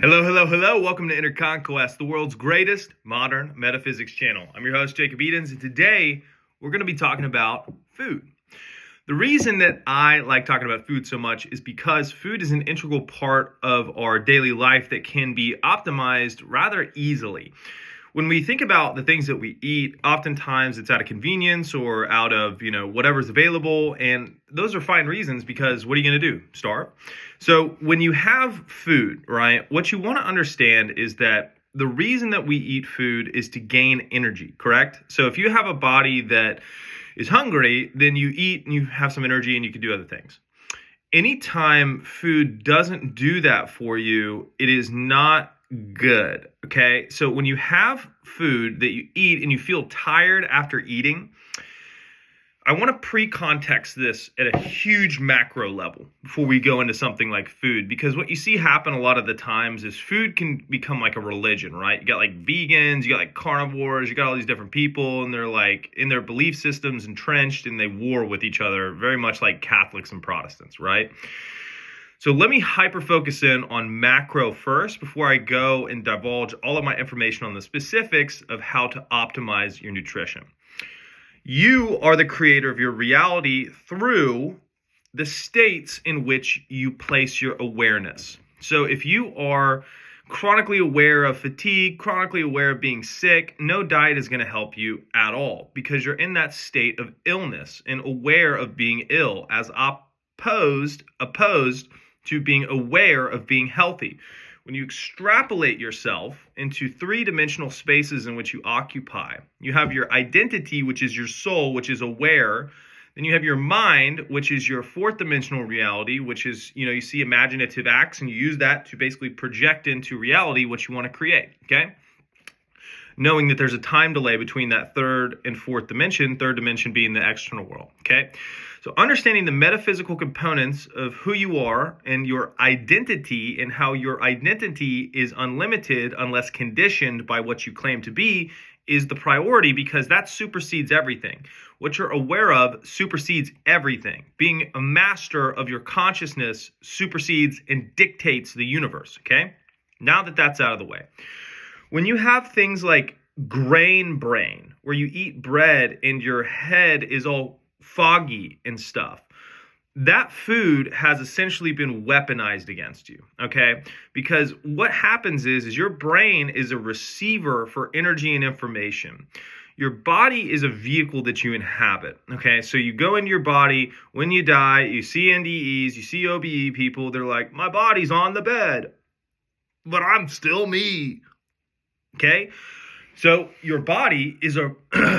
Hello, hello, hello. Welcome to Inner Conquest, the world's greatest modern metaphysics channel. I'm your host, Jacob Edens, and today we're going to be talking about food. The reason that I like talking about food so much is because food is an integral part of our daily life that can be optimized rather easily. When we think about the things that we eat, oftentimes it's out of convenience or out of, whatever's available. And those are fine reasons because what are you going to do? Starve? So when you have food, right, what you want to understand is that the reason that we eat food is to gain energy, correct? So if you have a body that is hungry, then you eat and you have some energy and you can do other things. Anytime food doesn't do that for you, it is not good. Okay. So when you have food that you eat and you feel tired after eating, I want to pre-context this at a huge macro level before we go into something like food, because what you see happen a lot of the times is food can become like a religion, right? You got like vegans, you got like carnivores, you got all these different people, and they're like in their belief systems entrenched, and they war with each other, very much like Catholics and Protestants, right? So let me hyper-focus in on macro first before I go and divulge all of my information on the specifics of how to optimize your nutrition. You are the creator of your reality through the states in which you place your awareness. So if you are chronically aware of fatigue, chronically aware of being sick, no diet is going to help you at all because you're in that state of illness and aware of being ill as opposed to being aware of being healthy. When you extrapolate yourself into three-dimensional spaces in which you occupy, you have your identity, which is your soul, which is aware. Then you have your mind, which is your fourth-dimensional reality, which is, you see imaginative acts, and you use that to basically project into reality what you want to create, okay? Knowing that there's a time delay between that third and fourth dimension being the external world, okay? So understanding the metaphysical components of who you are and your identity and how your identity is unlimited unless conditioned by what you claim to be is the priority, because that supersedes everything. What you're aware of supersedes everything. Being a master of your consciousness supersedes and dictates the universe, okay? Now that that's out of the way. When you have things like grain brain, where you eat bread and your head is all foggy and stuff, that food has essentially been weaponized against you, okay? Because what happens is your brain is a receiver for energy and information. Your body is a vehicle that you inhabit, okay? So you go into your body, when you die, you see NDEs, you see OBE people, they're like, my body's on the bed, but I'm still me. Okay, so your body is a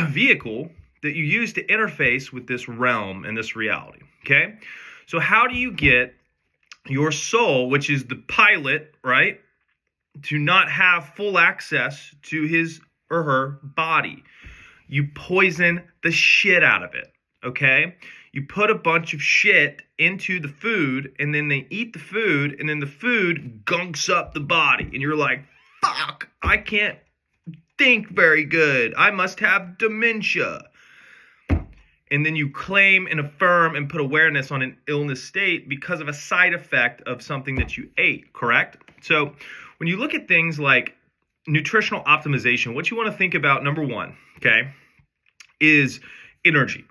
vehicle that you use to interface with this realm and this reality. Okay, so how do you get your soul, which is the pilot, right, to not have full access to his or her body? You poison the shit out of it. Okay, you put a bunch of shit into the food, and then they eat the food, and then the food gunks up the body, and you're like, fuck, I can't think very good. I must have dementia. And then you claim and affirm and put awareness on an illness state because of a side effect of something that you ate, correct? So when you look at things like nutritional optimization, what you want to think about, number one, okay, is energy.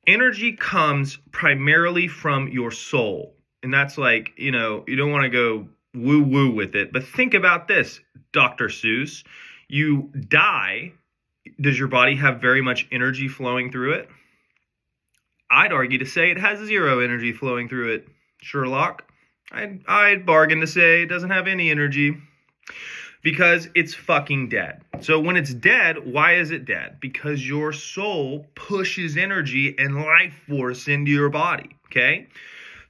Energy comes primarily from your soul. And that's like, you don't want to go woo-woo with it, but think about this, Dr. Seuss. You die, does your body have very much energy flowing through it? I'd argue to say it has zero energy flowing through it. Sherlock, I'd bargain to say it doesn't have any energy because it's fucking dead. So when it's dead, why is it dead? Because your soul pushes energy and life force into your body, okay?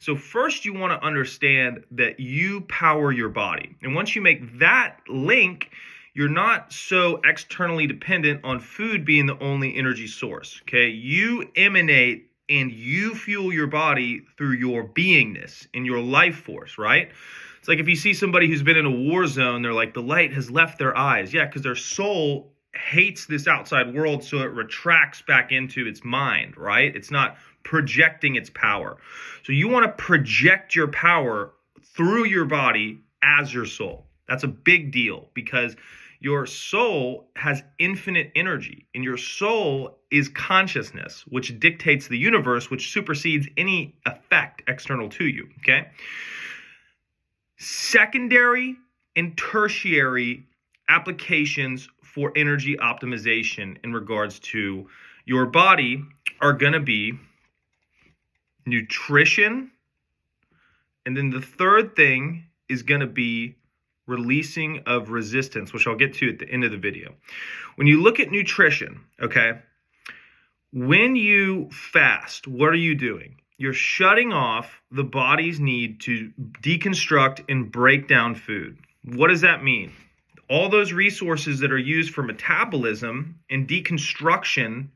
So first you want to understand that you power your body. And once you make that link, you're not so externally dependent on food being the only energy source, okay? You emanate and you fuel your body through your beingness and your life force, right? It's like if you see somebody who's been in a war zone, they're like, the light has left their eyes. Yeah, because their soul hates this outside world, so it retracts back into its mind, right? It's not projecting its power. So you want to project your power through your body as your soul. That's a big deal because your soul has infinite energy, and your soul is consciousness, which dictates the universe, which supersedes any effect external to you, okay? Secondary and tertiary applications for energy optimization in regards to your body are going to be nutrition, and then the third thing is going to be releasing of resistance, which I'll get to at the end of the video. When you look at nutrition, okay, when you fast, what are you doing? You're shutting off the body's need to deconstruct and break down food. What does that mean? All those resources that are used for metabolism and deconstruction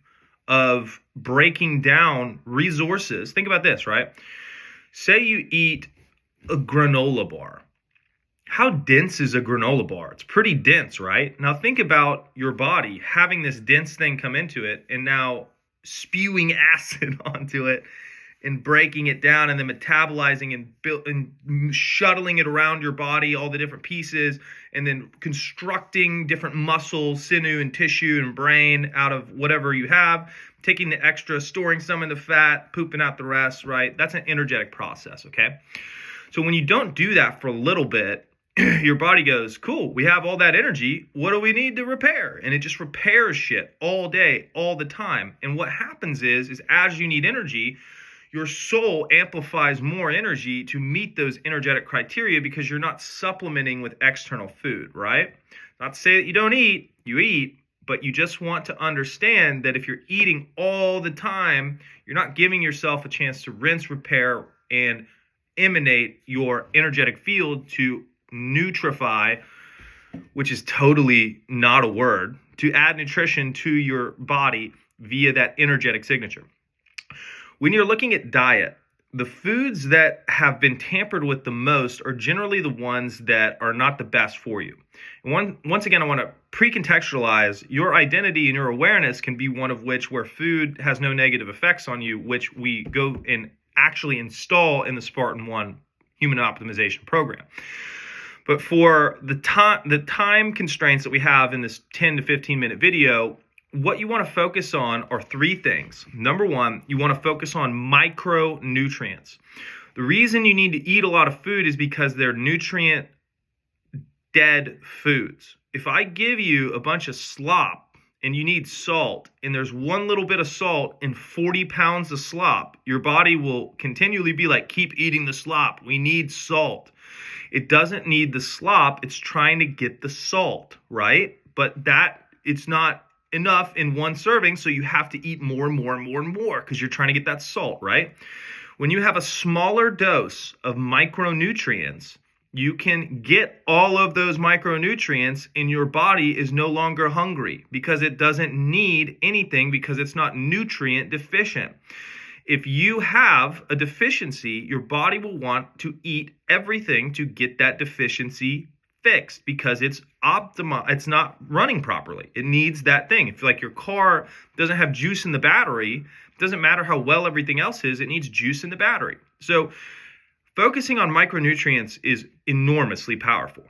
of breaking down resources. Think about this, right? Say you eat a granola bar. How dense is a granola bar? It's pretty dense, right? Now think about your body having this dense thing come into it and now spewing acid onto it and breaking it down and then metabolizing and shuttling it around your body, all the different pieces, and then constructing different muscles, sinew and tissue and brain out of whatever you have, taking the extra, storing some in the fat, pooping out the rest, right? That's an energetic process, okay? So when you don't do that for a little bit, your body goes, cool, we have all that energy. What do we need to repair? And it just repairs shit all day, all the time. And what happens is as you need energy, your soul amplifies more energy to meet those energetic criteria because you're not supplementing with external food, right? Not to say that you don't eat, you eat, but you just want to understand that if you're eating all the time, you're not giving yourself a chance to rinse, repair, and emanate your energetic field to nutrify, which is totally not a word, to add nutrition to your body via that energetic signature. When you're looking at diet, the foods that have been tampered with the most are generally the ones that are not the best for you. And once again, I want to pre-contextualize your identity, and your awareness can be one of which where food has no negative effects on you, which we go and actually install in the Spartan 1 human optimization program. But for the time constraints that we have in this 10 to 15 minute video, what you want to focus on are three things. Number one, you want to focus on micronutrients. The reason you need to eat a lot of food is because they're nutrient dead foods. If I give you a bunch of slop and you need salt, and there's one little bit of salt in 40 pounds of slop, your body will continually be like, keep eating the slop. We need salt. It doesn't need the slop. It's trying to get the salt, right? But it's not enough in one serving, so you have to eat more and more and more and more because you're trying to get that salt, right? When you have a smaller dose of micronutrients, you can get all of those micronutrients and your body is no longer hungry because it doesn't need anything because it's not nutrient deficient. If you have a deficiency, your body will want to eat everything to get that deficiency fixed because it's not running properly. It needs that thing. If like your car doesn't have juice in the battery, it doesn't matter how well everything else is, it needs juice in the battery. So focusing on micronutrients is enormously powerful.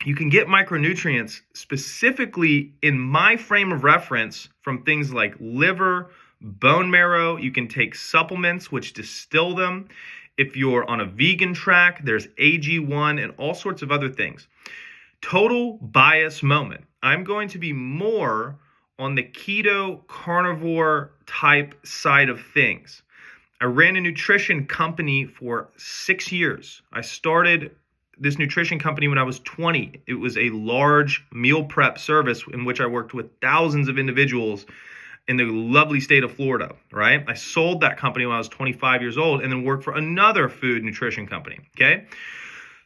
You can get micronutrients specifically in my frame of reference from things like liver, bone marrow. You can take supplements which distill them. If you're on a vegan track, there's AG1 and all sorts of other things. Total bias moment. I'm going to be more on the keto carnivore type side of things. I ran a nutrition company for 6 years. I started this nutrition company when I was 20. It was a large meal prep service in which I worked with thousands of individuals in the lovely state of Florida, right? I sold that company when I was 25 years old and then worked for another food nutrition company, okay?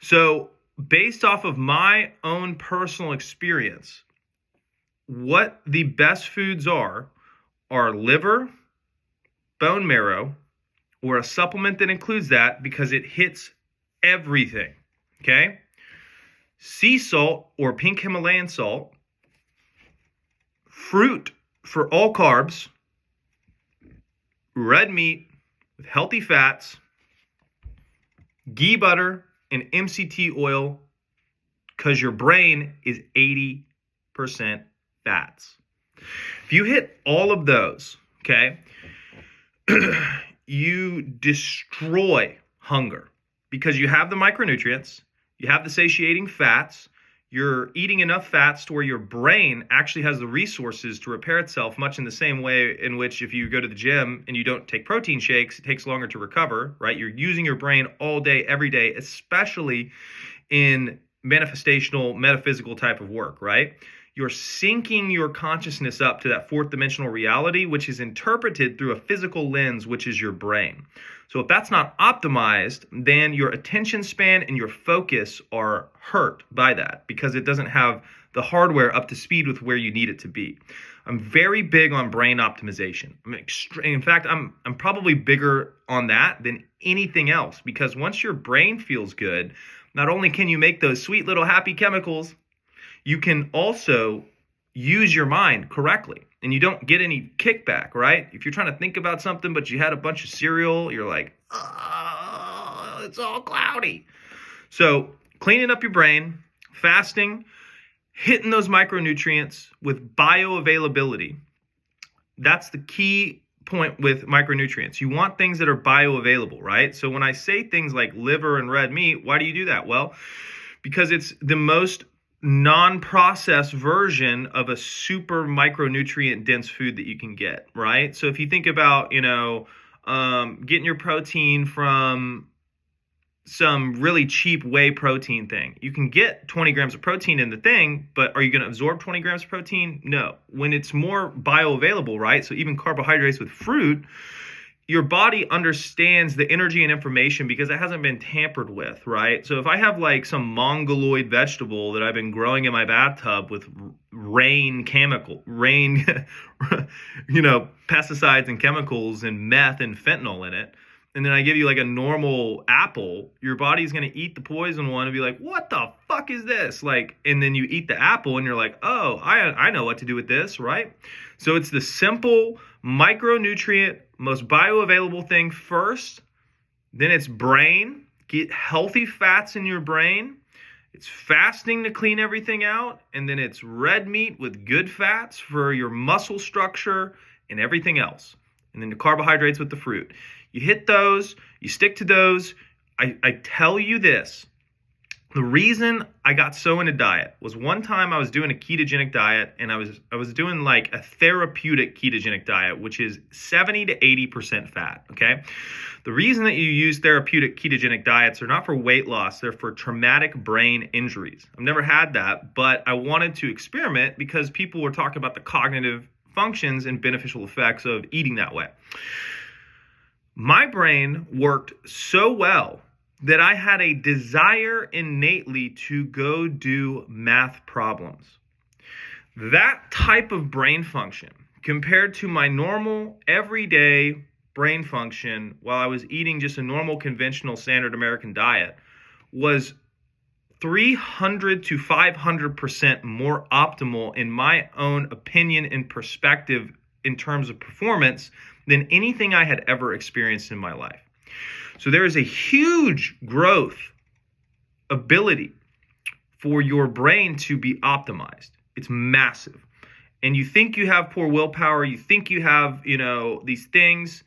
So based off of my own personal experience, what the best foods are liver, bone marrow, or a supplement that includes that because it hits everything, okay? Sea salt or pink Himalayan salt, fruit for all carbs, red meat with healthy fats, ghee butter, and MCT oil because your brain is 80% fats. If you hit all of those, okay, you destroy hunger because you have the micronutrients, you have the satiating fats, you're eating enough fats to where your brain actually has the resources to repair itself, much in the same way in which if you go to the gym and you don't take protein shakes, it takes longer to recover, right? You're using your brain all day, every day, especially in manifestational, metaphysical type of work, right? You're syncing your consciousness up to that fourth dimensional reality, which is interpreted through a physical lens, which is your brain. So if that's not optimized, then your attention span and your focus are hurt by that because it doesn't have the hardware up to speed with where you need it to be. I'm very big on brain optimization. In fact, I'm probably bigger on that than anything else because once your brain feels good, not only can you make those sweet little happy chemicals, you can also use your mind correctly and you don't get any kickback, right? If you're trying to think about something, but you had a bunch of cereal, you're like, oh, it's all cloudy. So cleaning up your brain, fasting, hitting those micronutrients with bioavailability. That's the key point with micronutrients. You want things that are bioavailable, right? So when I say things like liver and red meat, why do you do that? Well, because it's the most non-processed version of a super micronutrient dense food that you can get, right? So if you think about, getting your protein from some really cheap whey protein thing, you can get 20 grams of protein in the thing, but are you going to absorb 20 grams of protein? No. When it's more bioavailable, right? So even carbohydrates with fruit, your body understands the energy and information because it hasn't been tampered with, right? So if I have like some mongoloid vegetable that I've been growing in my bathtub with pesticides and chemicals and meth and fentanyl in it, and then I give you like a normal apple, your body's going to eat the poison one and be like, what the fuck is this? And then you eat the apple and you're like, oh, I know what to do with this, right? So it's the simple micronutrient, most bioavailable thing first. Then it's brain. Get healthy fats in your brain. It's fasting to clean everything out. And then it's red meat with good fats for your muscle structure and everything else. And then the carbohydrates with the fruit. You hit those, you stick to those. I tell you this, the reason I got so into diet was one time I was doing a ketogenic diet and I was doing like a therapeutic ketogenic diet, which is 70 to 80% fat, okay? The reason that you use therapeutic ketogenic diets are not for weight loss, they're for traumatic brain injuries. I've never had that, but I wanted to experiment because people were talking about the cognitive functions and beneficial effects of eating that way. My brain worked so well that I had a desire innately to go do math problems. That type of brain function, compared to my normal, everyday brain function while I was eating just a normal, conventional, standard American diet, was 300 to 500% more optimal in my own opinion and perspective in terms of performance than anything I had ever experienced in my life. So there is a huge growth ability for your brain to be optimized. It's massive. And you think you have poor willpower, you think you have, these things.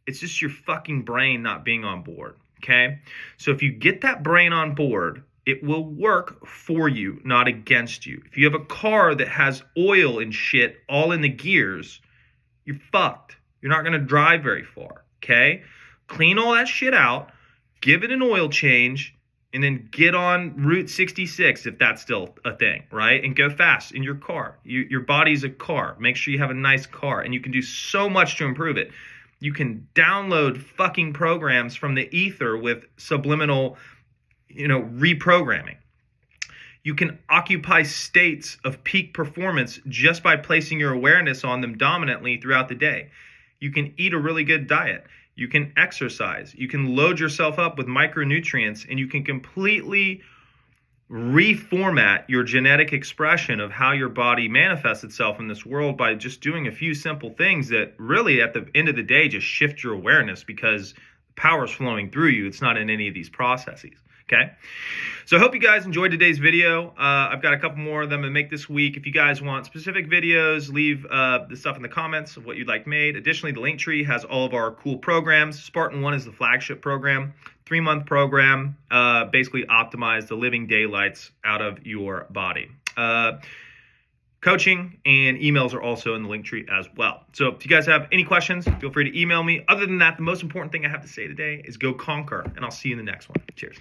It's just your fucking brain not being on board, okay? So if you get that brain on board, it will work for you, not against you. If you have a car that has oil and shit all in the gears, you're fucked. You're not going to drive very far, okay? Clean all that shit out, give it an oil change, and then get on Route 66 if that's still a thing, right? And go fast in your car. Your body's a car. Make sure you have a nice car, and you can do so much to improve it. You can download fucking programs from the ether with subliminal, reprogramming. You can occupy states of peak performance just by placing your awareness on them dominantly throughout the day. You can eat a really good diet. You can exercise. You can load yourself up with micronutrients, and you can completely reformat your genetic expression of how your body manifests itself in this world by just doing a few simple things that really at the end of the day just shift your awareness because the power is flowing through you. It's not in any of these processes. Okay. So I hope you guys enjoyed today's video. I've got a couple more of them to make this week. If you guys want specific videos, leave the stuff in the comments of what you'd like made. Additionally, the Linktree has all of our cool programs. Spartan 1 is the flagship program, 3-month program, basically optimize the living daylights out of your body. Coaching and emails are also in the Linktree as well. So if you guys have any questions, feel free to email me. Other than that, the most important thing I have to say today is go conquer, and I'll see you in the next one. Cheers.